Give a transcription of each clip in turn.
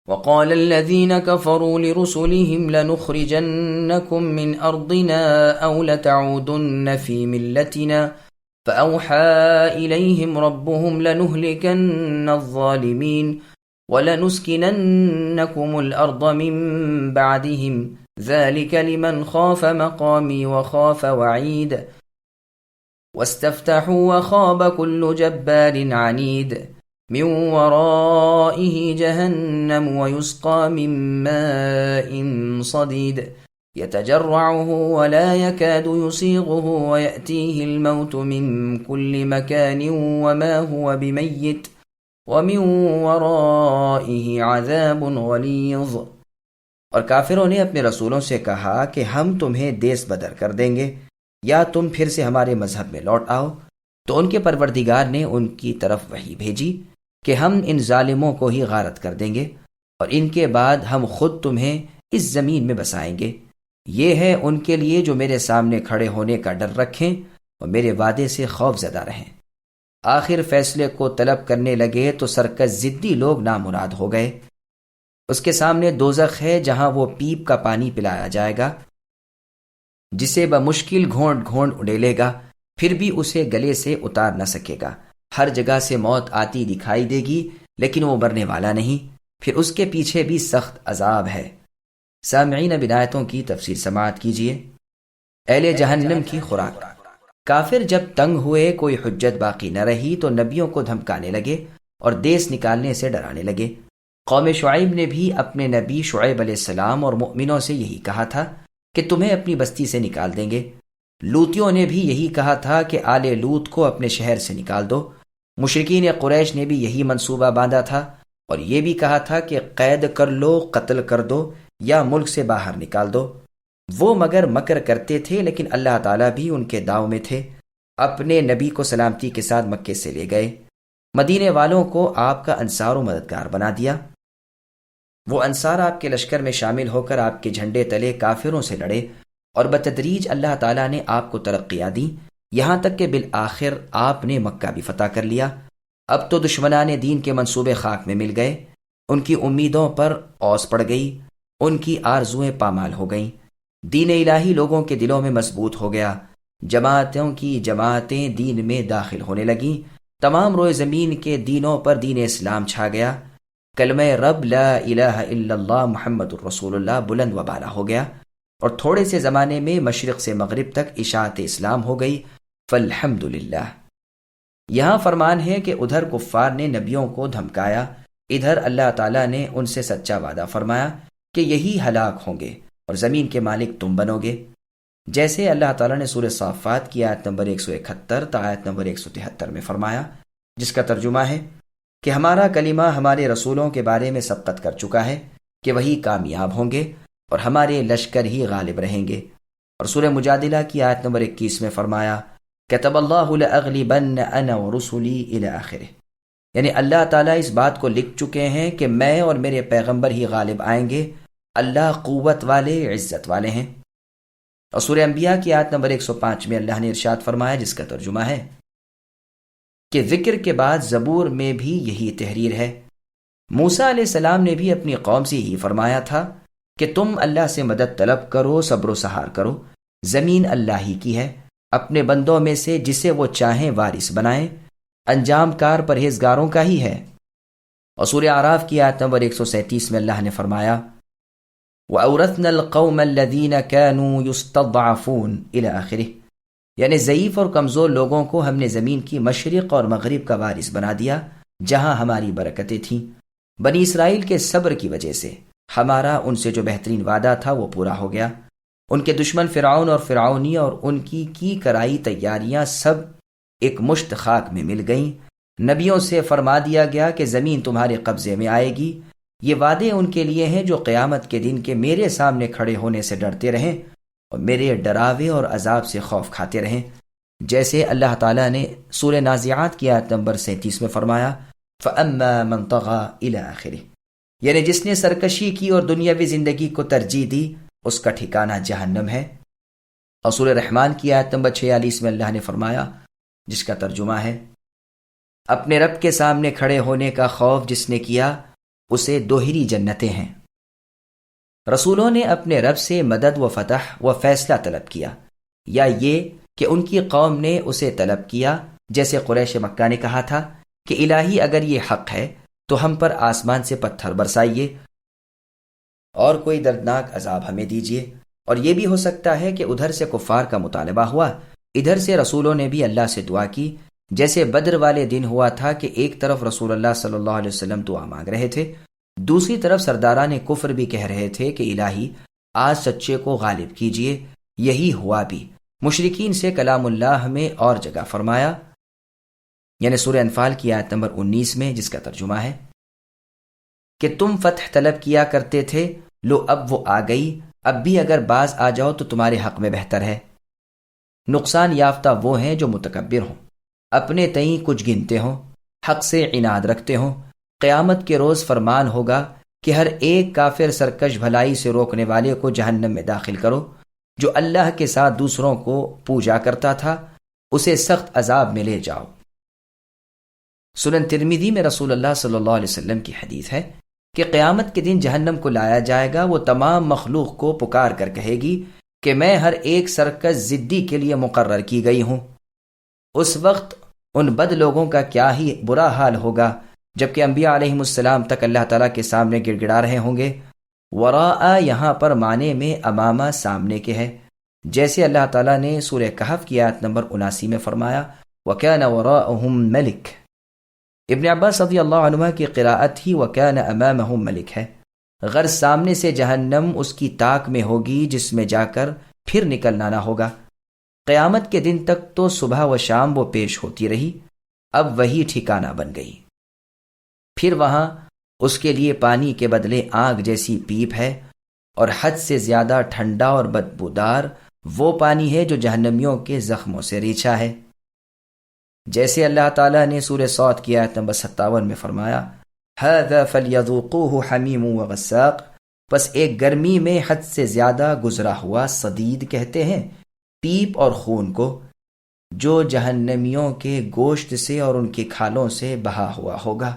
وقال الذين كفروا لرسلهم لنخرجنكم من أرضنا أو لتعودن في ملتنا فأوحى إليهم ربهم لنهلكن الظالمين وَلَنُسْكِنَنَّكُمُ الْأَرْضَ مِنْ بَعْدِهِمْ ذَلِكَ لِمَنْ خَافَ مَقَامِي وَخَافَ وَعِيدِ وَاسْتَفْتَحُوا وَخَابَ كُلُّ جَبَّارٍ عَنِيدٍ مِنْ وَرَائِهِ جَهَنَّمُ وَيُسْقَى مِنْ مَاءٍ صَدِيدٍ يَتَجَرَّعُهُ وَلَا يَكَادُ يُسِيغُهُ وَيَأْتِيهِ الْمَوْتُ مِنْ كُلِّ مَكَانٍ وَمَا هُوَ بِمَيِّتٍ وَمِن وَرَائِهِ عَذَابٌ غَلِيظٌ۔ اور کافروں نے اپنے رسولوں سے کہا کہ ہم تمہیں دیس بدر کر دیں گے یا تم پھر سے ہمارے مذہب میں لوٹ آؤ، تو ان کے پروردگار نے ان کی طرف وحی بھیجی کہ ہم ان ظالموں کو ہی غارت کر دیں گے اور ان کے بعد ہم خود تمہیں اس زمین میں بسائیں گے۔ یہ ہے ان کے لیے جو میرے سامنے کھڑے ہونے کا ڈر رکھیں اور میرے وعدے سے خوف زدہ رہیں۔ آخر فیصلے کو طلب کرنے لگے تو سرکش ضدی لوگ نامراد ہو گئے۔ اس کے سامنے دوزخ ہے جہاں وہ پیپ کا پانی پلایا جائے گا جسے بمشکل گھونٹ گھونٹ اڑیلے گا، پھر بھی اسے گلے سے اتار نہ سکے گا۔ ہر جگہ سے موت آتی دکھائی دے گی لیکن وہ مرنے والا نہیں، پھر اس کے پیچھے بھی سخت عذاب ہے۔ سامعین اب آیتوں کی تفسیر سماعت کیجیے۔ اہل جہنم کی خوراک۔ کافر جب تنگ ہوئے، کوئی حجت باقی نہ رہی تو نبیوں کو دھمکانے لگے اور دیس نکالنے سے ڈرانے لگے۔ قوم شعیب نے بھی اپنے نبی شعیب علیہ السلام اور مؤمنوں سے یہی کہا تھا کہ تمہیں اپنی بستی سے نکال دیں گے۔ لوطیوں نے بھی یہی کہا تھا کہ آل لوط کو اپنے شہر سے نکال دو۔ مشرکین قریش نے بھی یہی منصوبہ باندھا تھا اور یہ بھی کہا تھا کہ قید کر لو، قتل کر دو یا ملک سے باہر نکال دو۔ وہ مگر مکر کرتے تھے، لیکن اللہ تعالیٰ بھی ان کے داؤ میں تھے۔ اپنے نبی کو سلامتی کے ساتھ مکے سے لے گئے۔ مدینے والوں کو آپ کا انصار و مددگار بنا دیا۔ وہ انصار آپ کے لشکر میں شامل ہو کر آپ کے جھنڈے تلے کافروں سے لڑے اور بتدریج اللہ تعالیٰ نے آپ کو ترقیاں دیں، یہاں تک کہ بالآخر آپ نے مکہ بھی فتح کر لیا۔ اب تو دشمنان دین کے منصوبے خاک میں مل گئے، ان کی امیدوں پر اوس پڑ گئی، ان کی آرزویں پامال ہو گئیں۔ دین الہی لوگوں کے دلوں میں مضبوط ہو گیا، جماعتوں کی جماعتیں دین میں داخل ہونے لگیں، تمام روئے زمین کے دینوں پر دین اسلام چھا گیا۔ کلمہ رب لا الہ الا اللہ محمد الرسول اللہ بلند و بالا ہو گیا اور تھوڑے سے زمانے میں مشرق سے مغرب تک اشاعت اسلام ہو گئی۔ فالحمد للہ۔ یہاں فرمان ہے کہ ادھر کفار نے نبیوں کو دھمکایا، ادھر اللہ تعالیٰ نے ان سے سچا وعدہ فرمایا کہ یہی ہلاک ہوں گے اور زمین کے مالک تم بنو گے، جیسے اللہ تعالیٰ نے سورہ صافات کی آیت نمبر 171 تا آیت نمبر 173 میں فرمایا، جس کا ترجمہ ہے کہ ہمارا کلمہ ہمارے رسولوں کے بارے میں سبقت کر چکا ہے کہ وہی کامیاب ہوں گے اور ہمارے لشکر ہی غالب رہیں گے۔ اور سورہ مجادلہ کی آیت نمبر 21 میں فرمایا کتب اللہ لأغلبن انا ورسلی الی آخرہ، یعنی اللہ تعالیٰ اس بات کو لکھ چکے ہیں کہ میں اور میرے پیغمبر ہی غالب آئیں گے، اللہ قوت والے، عزت والے ہیں۔ اور سورہ انبیاء کی آیت نمبر 105 میں اللہ نے ارشاد فرمایا، جس کا ترجمہ ہے کہ ذکر کے بعد زبور میں بھی یہی تحریر ہے۔ موسیٰ علیہ السلام نے بھی اپنی قوم سے یہی فرمایا تھا کہ تم اللہ سے مدد طلب کرو، صبر و سہار کرو، زمین اللہ ہی کی ہے، اپنے بندوں میں سے جسے وہ چاہیں وارث بنائیں، انجام کار پرہیزگاروں کا ہی ہے۔ اور سورہ اعراف کی آیت نمبر 137 میں اللہ نے فرمایا وَأَوْرَثْنَا الْقَوْمَ الَّذِينَ كَانُوا يُسْتَضْعَفُونَ إِلَى آخِرِهِ، یعنی ضعیف اور کمزور لوگوں کو ہم نے زمین کی مشرق اور مغرب کا وارث بنا دیا جہاں ہماری برکتیں تھیں۔ بنی اسرائیل کے صبر کی وجہ سے ہمارا ان سے جو بہترین وعدہ تھا وہ پورا ہو گیا۔ ان کے دشمن فرعون اور فرعونی اور ان کی کرائی تیاریاں سب ایک مشت خاک میں مل گئیں۔ نبیوں سے فرما دیا گیا کہ زمین تمہارے قبضے میں آئے گی۔ یہ وعدے ان کے لیے ہیں جو قیامت کے دن کے میرے سامنے کھڑے ہونے سے ڈرتے رہیں اور میرے ڈراوے اور عذاب سے خوف کھاتے رہیں، جیسے اللہ تعالیٰ نے سورہ نازعات کی آیت نمبر 37 میں فرمایا فَأَمَّا مَنْ طَغَى إِلَى آخِرِهِ، یعنی جس نے سرکشی کی اور دنیاوی زندگی کو ترجیح دی اس کا ٹھکانہ جہنم ہے۔ اور سورہ رحمان کی آیت نمبر 46 میں اللہ نے فرمایا، جس کا ترجمہ ہے اپنے رب کے سامنے کھڑے ہونے کا خوف جس نے کیا اسے دوہری جنتیں ہیں۔ رسولوں نے اپنے رب سے مدد و فتح و فیصلہ طلب کیا، یا یہ کہ ان کی قوم نے اسے طلب کیا، جیسے قریش مکہ نے کہا تھا کہ الہی اگر یہ حق ہے تو ہم پر آسمان سے پتھر برسائیے اور کوئی دردناک عذاب ہمیں دیجیے۔ اور یہ بھی ہو سکتا ہے کہ ادھر سے کفار کا مطالبہ ہوا، ادھر سے رسولوں نے بھی اللہ سے دعا کی، جیسے بدر والے دن ہوا تھا کہ ایک طرف رسول اللہ صلی اللہ علیہ وسلم دعا مانگ رہے تھے، دوسری طرف سرداران کفر بھی کہہ رہے تھے کہ الہی آج سچے کو غالب کیجیے۔ یہی ہوا بھی۔ مشرکین سے کلام اللہ میں اور جگہ فرمایا، یعنی سورہ انفال کی آیت نمبر 19 میں، جس کا ترجمہ ہے کہ تم فتح طلب کیا کرتے تھے، لو اب وہ آ گئی، اب بھی اگر باز آ جاؤ تو تمہارے حق میں بہتر ہے۔ نقصان یافتہ وہ ہیں جو متکبر ہوں، اپنے تئیں کچھ گنتے ہوں، حق سے عناد رکھتے ہوں۔ قیامت کے روز فرمان ہوگا کہ ہر ایک کافر سرکش بھلائی سے روکنے والے کو جہنم میں داخل کرو۔ جو اللہ کے ساتھ دوسروں کو پوجا کرتا تھا اسے سخت عذاب میں لے جاؤ۔ سنن ترمذی میں رسول اللہ صلی اللہ علیہ وسلم کی حدیث ہے کہ قیامت کے دن جہنم کو لایا جائے گا، وہ تمام مخلوق کو پکار کر کہے گی کہ میں ہر ایک سرکش ضدی کے لیے مقرر کی گئی ہوں۔ اس وقت ان بد لوگوں کا کیا ہی برا حال ہوگا، جبکہ انبیاء علیہم السلام تک اللہ تعالیٰ کے سامنے گڑ گڑا رہے ہوں گے۔ وراء یہاں پر معنی میں امامہ سامنے کے ہے، جیسے اللہ تعالیٰ نے سورہ کہف کی آیت نمبر 79 میں فرمایا وَكَانَ وَرَاءَهُمْ مَلِكٌ۔ ابن عباس رضی اللہ عنہ کی قراءت ہی وَكَانَ أَمَامَهُمْ مَلِكٌ ہے، غرض سامنے سے جہنم اس کی طاق میں ہوگی جس میں جا کر پھر نکلنا نہ ہوگا۔ قیامت کے دن تک تو صبح و شام وہ پیش ہوتی رہی، اب وہی ٹھکانہ بن گئی۔ پھر وہاں اس کے لیے پانی کے بدلے آگ جیسی پیپ ہے، اور حد سے زیادہ ٹھنڈا اور بدبودار وہ پانی ہے جو جہنمیوں کے زخموں سے ریچھا ہے، جیسے اللہ تعالیٰ نے سورہ صاد کی آیت نمبر 57 میں فرمایا هَذَا فَلْيَذُوقُوهُ حَمِيمٌ وَغَسَّاقٌ۔ پس ایک گرمی میں حد سے زیادہ گزرا ہوا صدید کہتے ہیں پیپ اور خون کو، جو جہنمیوں کے گوشت سے اور ان کی کھالوں سے بہا ہوا ہوگا،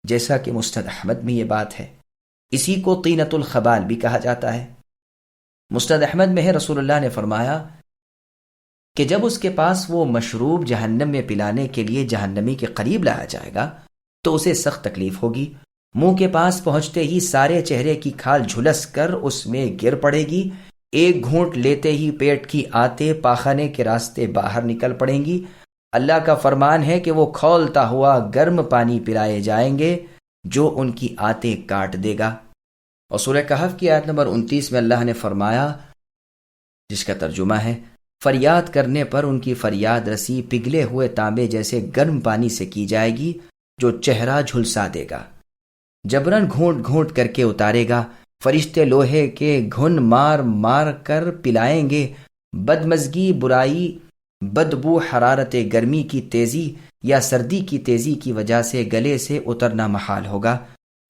جیسا کہ مسند احمد میں یہ بات ہے۔ اسی کو طینۃ الخبال بھی کہا جاتا ہے۔ مسند احمد میں ہے رسول اللہ نے فرمایا کہ جب اس کے پاس وہ مشروب جہنم میں پلانے کے لیے جہنمی کے قریب لایا جائے گا تو اسے سخت تکلیف ہوگی، منہ کے پاس پہنچتے ہی سارے چہرے کی کھال جھلس کر اس میں گر پڑے گی، ایک گھونٹ لیتے ہی پیٹ کی آتے پاخانے کے راستے باہر نکل پڑیں گی۔ اللہ کا فرمان ہے کہ وہ کھولتا ہوا گرم پانی پلائے جائیں گے جو ان کی آتے کاٹ دے گا۔ اور سورہ کہف کی آیت نمبر 29 میں اللہ نے فرمایا، جس کا ترجمہ ہے فریاد کرنے پر ان کی فریاد رسی پگھلے ہوئے تانبے جیسے گرم پانی سے کی جائے گی جو چہرہ جھلسا دے گا، جبرن گھونٹ گھونٹ کر کے اتارے گا، فرشتے لوہے کے گھن مار مار کر پلائیں گے، بدمزگی، برائی، بدبو، حرارت گرمی کی تیزی یا سردی کی تیزی کی وجہ سے گلے سے اترنا محال ہوگا،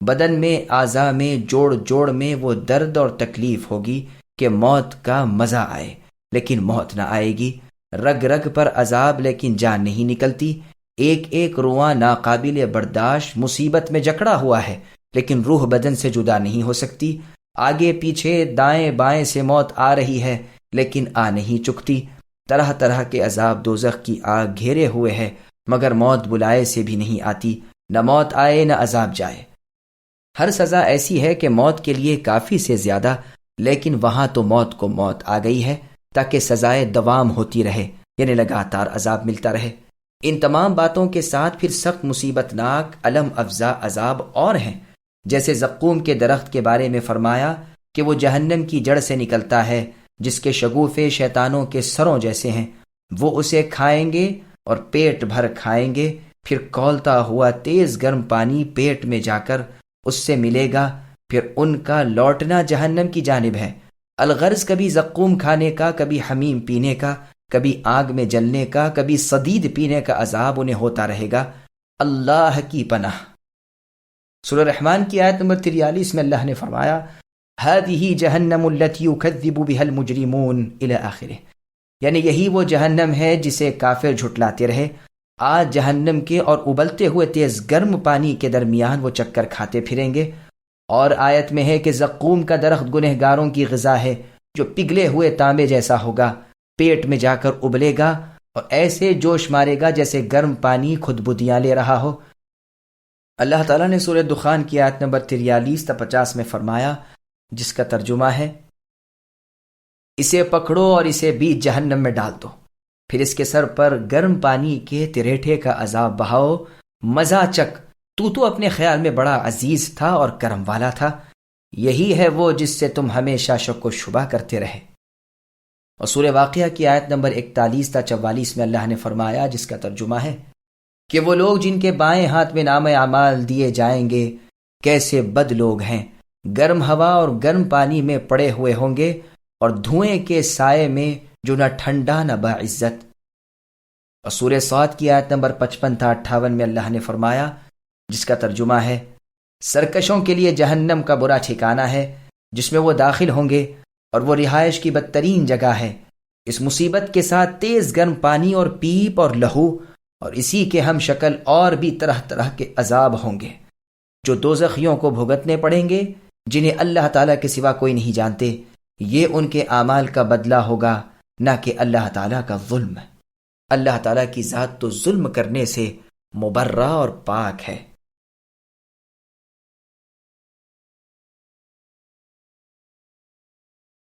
بدن میں، اعضاء میں، جوڑ جوڑ میں وہ درد اور تکلیف ہوگی کہ موت کا مزہ آئے لیکن موت نہ آئے گی، رگ رگ پر عذاب لیکن جان نہیں نکلتی، ایک ایک رواں ناقابل برداشت مصیبت میں جکڑا ہوا ہے لیکن روح بدن سے جدا نہیں ہو سکتی، آگے پیچھے دائیں بائیں سے موت آ رہی ہے لیکن آ نہیں چکتی، طرح طرح کے عذاب دوزخ کی آگ گھیرے ہوئے ہے مگر موت بلائے سے بھی نہیں آتی، نہ موت آئے نہ عذاب جائے۔ ہر سزا ایسی ہے کہ موت کے لیے کافی سے زیادہ، لیکن وہاں تو موت کو موت آ گئی ہے تاکہ سزائے دوام ہوتی رہے، یعنی لگاتار عذاب ملتا رہے۔ ان تمام باتوں کے ساتھ پھر سخت مصیبت ناک علم افزا عذاب اور ہیں، جیسے زقوم کے درخت کے بارے میں فرمایا کہ وہ جہنم کی جڑ سے نکلتا ہے جس کے شگوفے شیطانوں کے سروں جیسے ہیں، وہ اسے کھائیں گے اور پیٹ بھر کھائیں گے، پھر کھولتا ہوا تیز گرم پانی پیٹ میں جا کر اس سے ملے گا، پھر ان کا لوٹنا جہنم کی جانب ہے۔ الغرض کبھی زقوم کھانے کا، کبھی حمیم پینے کا، کبھی آگ میں جلنے کا، کبھی صدید پینے کا عذاب انہیں ہوتا رہے گا۔ اللہ کی پناہ۔ سورہ رحمان کی آیت نمبر 43 میں اللہ نے فرمایا هذه جہنم التي يكذب بها المجرمون الى آخرہ، یعنی یہی وہ جہنم ہے جسے کافر جھٹلاتے رہے آج جہنم کے اور ابلتے ہوئے تیز گرم پانی کے درمیان وہ چکر کھاتے پھریں گے۔ اور آیت میں ہے کہ زقوم کا درخت گنہگاروں کی غذا ہے، جو پگھلے ہوئے تانبے جیسا ہوگا، پیٹ میں جا کر ابلے گا اور ایسے جوش مارے گا جیسے گرم پانی خود بدیاں لے رہا ہو۔ اللہ تعالیٰ نے سورہ دخان کی آیت نمبر 43 تا 50 میں فرمایا، جس کا ترجمہ ہے، اسے پکڑو اور اسے بیچ جہنم میں ڈال دو، پھر اس کے سر پر گرم پانی کے تریٹھے کا عذاب بہاؤ، مزہ چک، تو اپنے خیال میں بڑا عزیز تھا اور کرم والا تھا، یہی ہے وہ جس سے تم ہمیشہ شک و شبہ کرتے رہے۔ اور سورہ واقعہ کی آیت نمبر 41 تا 44 میں اللہ نے فرمایا، جس کا ترجمہ ہے کہ وہ لوگ جن کے بائیں ہاتھ میں نام اعمال دیے جائیں گے کیسے بد لوگ ہیں، گرم ہوا اور گرم پانی میں پڑے ہوئے ہوں گے اور دھوئیں کے سائے میں جو نہ ٹھنڈا نہ باعزت۔ اور سورہ صاد کی آیت نمبر 55 تا 58 میں اللہ نے فرمایا، جس کا ترجمہ ہے، سرکشوں کے لیے جہنم کا برا ٹھکانہ ہے جس میں وہ داخل ہوں گے، اور وہ رہائش کی بدترین جگہ ہے۔ اس مصیبت کے ساتھ تیز گرم پانی اور پیپ اور لہو اور اسی کے ہم شکل اور بھی طرح طرح کے عذاب ہوں گے جو دوزخیوں کو بھگتنے پڑیں گے، جنہیں اللہ تعالیٰ کے سوا کوئی نہیں جانتے۔ یہ ان کے اعمال کا بدلہ ہوگا، نہ کہ اللہ تعالیٰ کا ظلم۔ اللہ تعالیٰ کی ذات تو ظلم کرنے سے مبرہ اور پاک ہے۔